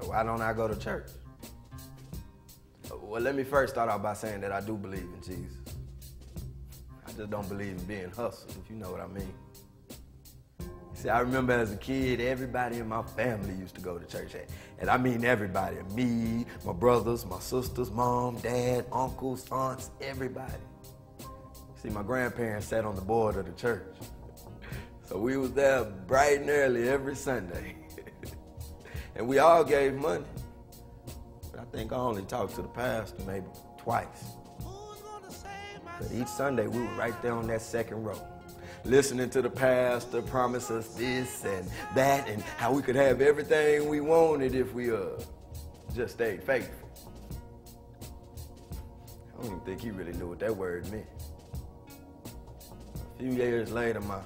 So why don't I go to church? Well, let me first start out by saying that I do believe in Jesus. I just don't believe in being hustled, if you know what I mean. See, I remember as a kid, everybody in my family used to go to church. And I mean everybody. Me, my brothers, my sisters, mom, dad, uncles, aunts, everybody. See, my grandparents sat on the board of the church. So we was there bright and early every Sunday. And we all gave money. But I think I only talked to the pastor maybe twice. But each Sunday we were right there on that second row, listening to the pastor promise us this and that and how we could have everything we wanted if we just stayed faithful. I don't even think he really knew what that word meant. A few years later, my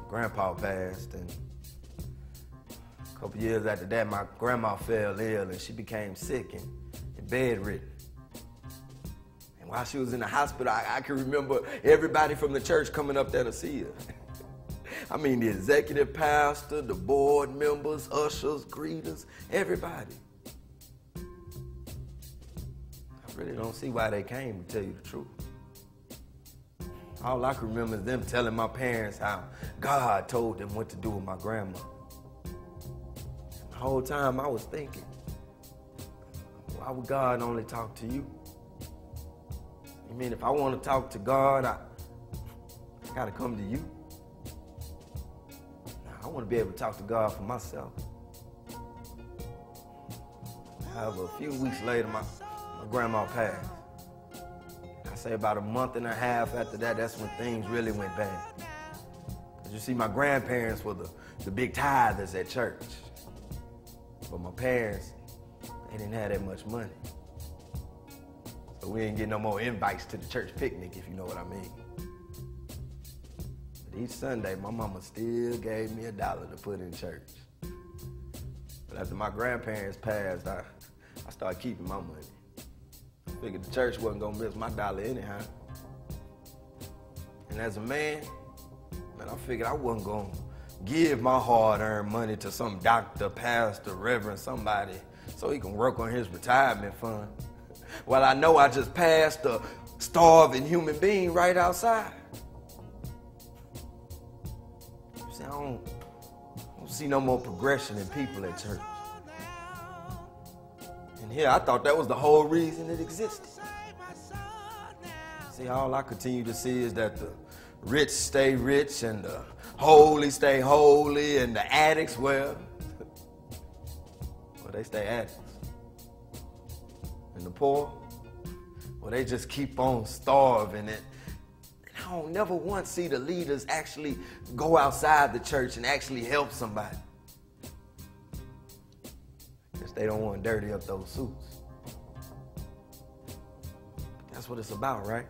grandpa passed, and a couple years after that, my grandma fell ill and she became sick and bedridden. And while she was in the hospital, I can remember everybody from the church coming up there to see her. I mean, the executive pastor, the board members, ushers, greeters, everybody. I really don't see why they came, to tell you the truth. All I can remember is them telling my parents how God told them what to do with my grandma. The whole time I was thinking, why would God only talk to you? You mean if I want to talk to God, I got to come to you? I want to be able to talk to God for myself. However, a few weeks later, my grandma passed. I say about a month and a half after that, that's when things really went bad. You see, my grandparents were the big tithers at church. But my parents, they didn't have that much money. So we didn't get no more invites to the church picnic, if you know what I mean. But each Sunday, my mama still gave me $1 to put in church. But after my grandparents passed, I started keeping my money. I figured the church wasn't gonna miss my $1 anyhow. And as a man, I figured I wasn't gonna give my hard-earned money to some doctor, pastor, reverend, somebody, so he can work on his retirement fund. Well, I know I just passed a starving human being right outside. See, I don't see no more progression in people at church. And here, I thought that was the whole reason it existed. See, all I continue to see is that the rich stay rich and the holy stay holy and the addicts, well, they stay addicts. And the poor, well, they just keep on starving. And I don't never once see the leaders actually go outside the church and actually help somebody. Guess they don't want to dirty up those suits. That's what it's about, right?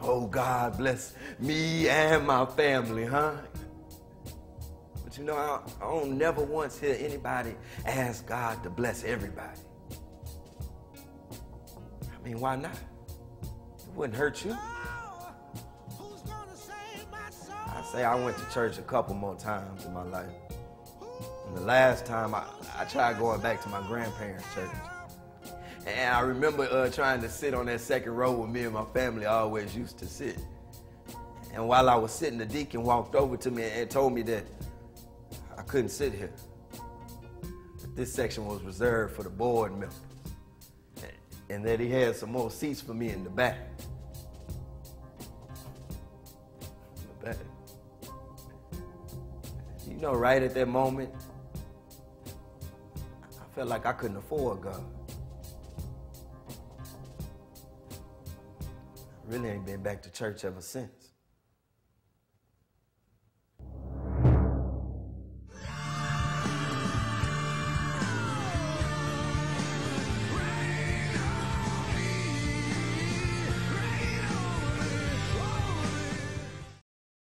Oh, God bless me and my family, huh? But you know, I don't never once hear anybody ask God to bless everybody. I mean, why not? It wouldn't hurt you. I say I went to church a couple more times in my life. And the last time I tried going back to my grandparents' church. And I remember trying to sit on that second row where me and my family always used to sit. And while I was sitting, the deacon walked over to me and told me that I couldn't sit here. That this section was reserved for the board members. And that he had some more seats for me in the back. In the back. You know, right at that moment, I felt like I couldn't afford God. I really ain't been back to church ever since.